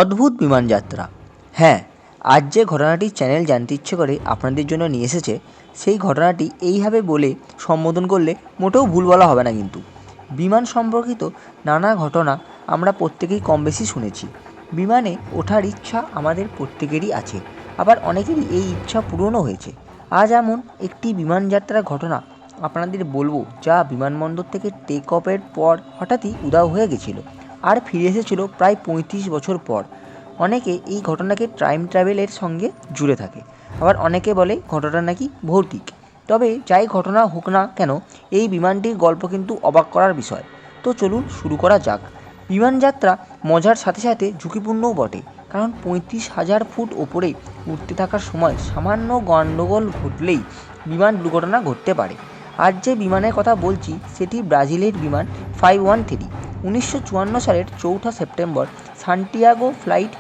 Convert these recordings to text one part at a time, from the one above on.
অদ্ভুত বিমান যাত্রা। হ্যাঁ, আজ যে ঘটনাটি চ্যানেল জানতে ইচ্ছে করে আপনাদের জন্য নিয়ে এসেছে, সেই ঘটনাটি এইভাবে বলে সম্বোধন করলে মোটেও ভুল বলা হবে না কিন্তু। বিমান সম্পর্কিত নানা ঘটনা আমরা প্রত্যেকেই কম বেশি শুনেছি। বিমানে ওঠার ইচ্ছা আমাদের প্রত্যেকেরই আছে, আবার অনেকেরই এই ইচ্ছা পূরণও হয়েছে। আজ এমন একটি বিমান যাত্রার ঘটনা আপনাদের বলবো, যা বিমানবন্দর থেকে টেক অফের পর হঠাৎই উধাও হয়ে গেছিল আর ফিরে এসেছিল প্রায় ৩৫ বছর পর। অনেকে এই ঘটনাকে টাইম ট্রাভেলের সঙ্গে জুড়ে থাকে, আবার অনেকে বলে ঘটনাটা নাকি ভৌতিক। তবে যাই ঘটনা হোক না কেন, এই বিমানটির গল্প কিন্তু অবাক করার বিষয়। তো চলুন শুরু করা যাক। বিমান যাত্রা মজার সাথে সাথে ঝুঁকিপূর্ণও বটে, কারণ ৩৫,০০০ ফুট ওপরে উঠতে থাকার সময় সামান্য গণ্ডগোল ঘটলেই বিমান দুর্ঘটনা ঘটতে পারে। আজ যে বিমানের কথা বলছি সেটি ব্রাজিলের বিমান 513। ১৯৫৪ সালের ৪ঠা সেপ্টেম্বর সান্টিয়াগো ফ্লাইট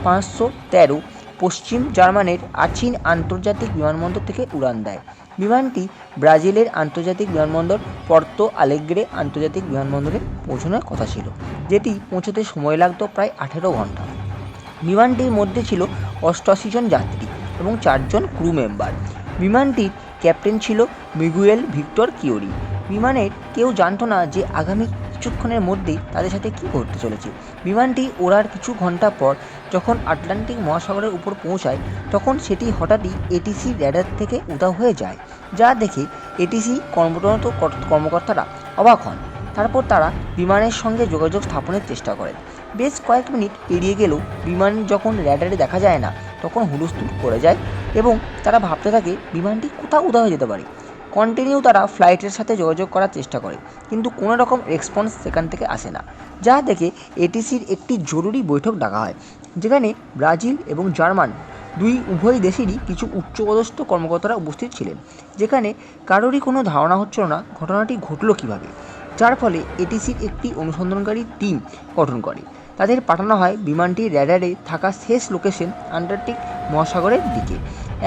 ৫১৩ পশ্চিম জার্মানির আচিন আন্তর্জাতিক বিমানবন্দর থেকে উড়ান দেয়। বিমানটি ব্রাজিলের আন্তর্জাতিক বিমানবন্দর পর্তো আলেগ্রে আন্তর্জাতিক বিমানবন্দরে পৌঁছানোর কথা ছিল, যেটি পৌঁছতে সময় লাগত প্রায় ১৮ ঘন্টা। বিমানটির মধ্যে ছিল ৮৮ জন যাত্রী এবং ৪ জন ক্রু মেম্বার। বিমানটির ক্যাপ্টেন ছিল মিগুয়েল ভিক্টর কিওরি। বিমানের কেউ জানতো না যে আগামী কিছুক্ষণের মধ্যেই তাদের সাথে কী ঘটতে চলেছে। বিমানটি ওড়ার কিছু ঘন্টা পর যখন আটলান্টিক মহাসাগরের উপর পৌঁছায়, তখন সেটি হঠাৎই এটিসি র্যাডার থেকে উধাও হয়ে যায়, যা দেখে এটিসি কর্মকর্তারা অবাক হন। তারপর তারা বিমানের সঙ্গে যোগাযোগ স্থাপনের চেষ্টা করেন। বেশ কয়েক মিনিট পেরিয়ে গেলেও বিমান যখন র্যাডারে দেখা যায় না, তখন হুলস্থুল পড়ে যায় এবং তারা ভাবতে থাকে বিমানটি কোথাও উধাও হয়ে যেতে পারে। কন্টিনিউ তারা ফ্লাইটের সাথে যোগাযোগ করার চেষ্টা করে, কিন্তু কোনো রকম রেসপন্স সেখান থেকে আসে না। যা দেখে এটিসির একটি জরুরি বৈঠক ডাকা হয়, যেখানে ব্রাজিল এবং জার্মান উভয় দেশেরই কিছু উচ্চপদস্থ কর্মকর্তারা উপস্থিত ছিলেন। যেখানে কারোরই কোনো ধারণা হচ্ছিল না ঘটনাটি ঘটল কীভাবে, যার ফলে এটিসির একটি অনুসন্ধানকারী টিম গঠন করে। তাদের পাঠানো হয় বিমানটির র্যাডারে থাকা শেষ লোকেশন আন্টার্কটিক মহাসাগরের দিকে।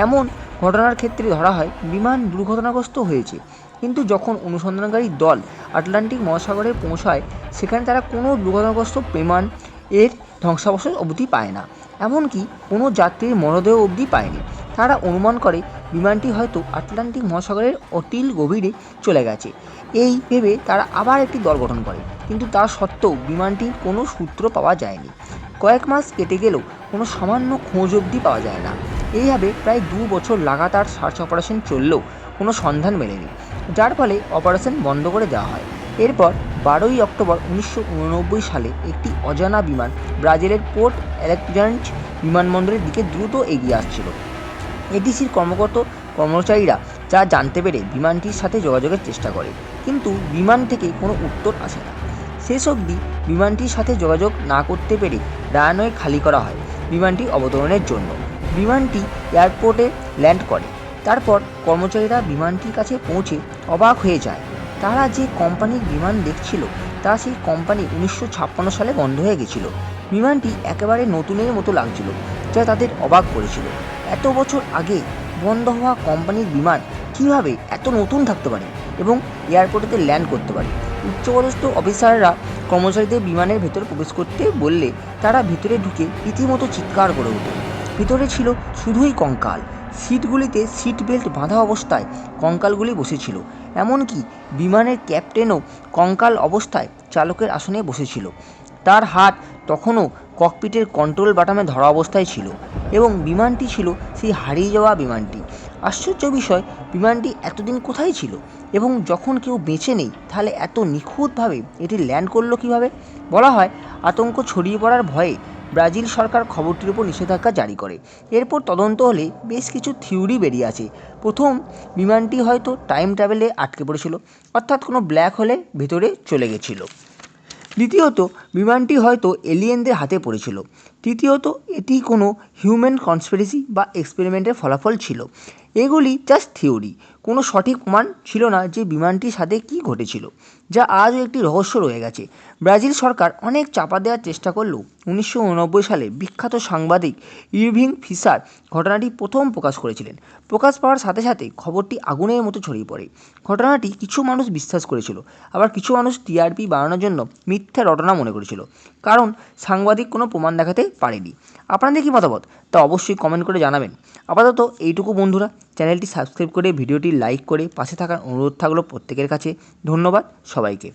এমন ঘটনার ক্ষেত্রে ধরা হয় বিমান দুর্ঘটনাগ্রস্ত হয়েছে, কিন্তু যখন অনুসন্ধানকারী দল আটলান্টিক মহাসাগরে পৌঁছায়, সেখানে তারা কোনো দুর্ঘটনাগ্রস্ত বিমান এর ধ্বংসাবশেষ অবধি পায় না, এমনকি কোনো যাত্রীর মরদেহ অবধি পায়নি। তারা অনুমান করে বিমানটি হয়তো আটলান্টিক মহাসাগরের অতিল গভীরে চলে গেছে। এই ভেবে তারা আবার একটি দল গঠন করে, কিন্তু তা সত্ত্বেও বিমানটির কোনো সূত্র পাওয়া যায়নি। কয়েক মাস কেটে গেলেও কোনো সামান্য খোঁজ অবধি পাওয়া যায় না। এইভাবে প্রায় ২ বছর লাগাতার সার্চ অপারেশন চললেও কোনো সন্ধান মেলেনি, যার ফলে অপারেশন বন্ধ করে দেওয়া হয়। এরপর ১২ই অক্টোবর ১৯৮৯ সালে একটি অজানা বিমান ব্রাজিলের পোর্ট অ্যালেকজান্ড্রে বিমানবন্দরের দিকে দ্রুত এগিয়ে আসছিল। এটিসির কর্মচারীরা যা জানতে পেরে বিমানটির সাথে যোগাযোগের চেষ্টা করে, কিন্তু বিমান থেকে কোনো উত্তর আসে না। শেষ অবধি বিমানটির সাথে যোগাযোগ না করতে পেরে রানওয়ে খালি করা হয় বিমানটি অবতরণের জন্য। বিমানটি এয়ারপোর্টে ল্যান্ড করে। তারপর কর্মচারীরা বিমানটির কাছে পৌঁছে অবাক হয়ে যায়। তারা যে কোম্পানির বিমান দেখছিল, তা সেই কোম্পানি ১৯৫৬ সালে বন্ধ হয়ে গেছিল। বিমানটি একেবারে নতুনের মতো লাগছিল, যা তাদের অবাক করেছিল। এত বছর আগে বন্ধ হওয়া কোম্পানির বিমান কীভাবে এত নতুন থাকতে পারে এবং এয়ারপোর্টেতে ল্যান্ড করতে পারে? উচ্চপদস্থ অফিসাররা কর্মচারীদের বিমানের ভেতর প্রবেশ করতে বললে তারা ভিতরে ঢুকে রীতিমতো চিৎকার করে ওঠে। ভিতরে ছিল শুধুই কঙ্কাল। সিটগুলিতে সিট বেল্ট বাঁধা অবস্থায় কঙ্কালগুলি বসেছিল। এমনকি বিমানের ক্যাপ্টেনও কঙ্কাল অবস্থায় চালকের আসনে বসেছিল। তার হাত তখনও ককপিটের কন্ট্রোল বাটনে ধরা অবস্থায় ছিল এবং বিমানটি ছিল সেই হারিয়ে যাওয়া বিমানটি। আশ্চর্য বিষয়, বিমানটি এতদিন কোথায় ছিল এবং যখন কেউ বেঁচে নেই, তাহলে এত নিখুঁতভাবে এটি ল্যান্ড করলো কীভাবে? বলা হয় আতঙ্ক ছড়িয়ে পড়ার ভয়ে ব্রাজিল সরকার খবরটির উপর নিষেধাজ্ঞা জারি করে। এরপর তদন্ত হলে বেশ কিছু থিওরি বেরিয়ে আসে। প্রথম, বিমানটি হয়তো টাইম ট্রাভেলে আটকে পড়েছিল, অর্থাৎ কোনো ব্ল্যাক হোলে ভেতরে চলে গেছিল। দ্বিতীয়ত, বিমানটি হয়তো এলিয়েনদের হাতে পড়েছিল। তৃতীয়ত, এটি কোনো হিউম্যান কনস্পিরেসি বা এক্সপেরিমেন্টের ফলাফল ছিল। এগুলি জাস্ট থিওরি, কোনো সঠিক প্রমাণ ছিল না যে বিমানটির সাথে কী ঘটেছিল, যা আজও একটি রহস্য রয়ে গেছে। ব্রাজিল সরকার অনেক চাপা দেওয়ার চেষ্টা করলেও 1989 সালে বিখ্যাত সাংবাদিক ইরভিং ফিশার ঘটনাটি প্রথম প্রকাশ করেছিলেন। প্রকাশ পাওয়ার সাথে সাথে খবরটি আগুনের মতো ছড়িয়ে পড়ে। ঘটনাটি কিছু মানুষ বিশ্বাস করেছিল, আবার কিছু মানুষ টিআরপি বাড়ানোর জন্য মিথ্যা রটনা মনে করেছিল, কারণ সাংবাদিক কোনো প্রমাণ দেখাতে পারেনি। আপনাদের কী মতামত তা অবশ্যই কমেন্ট করে জানাবেন। আপাতত এইটুকু বন্ধুরা, চ্যানেলটি সাবস্ক্রাইব করে ভিডিওটি লাইক করে পাশে থাকার অনুরোধ থাকলো প্রত্যেকের কাছে। ধন্যবাদ সবাইকে।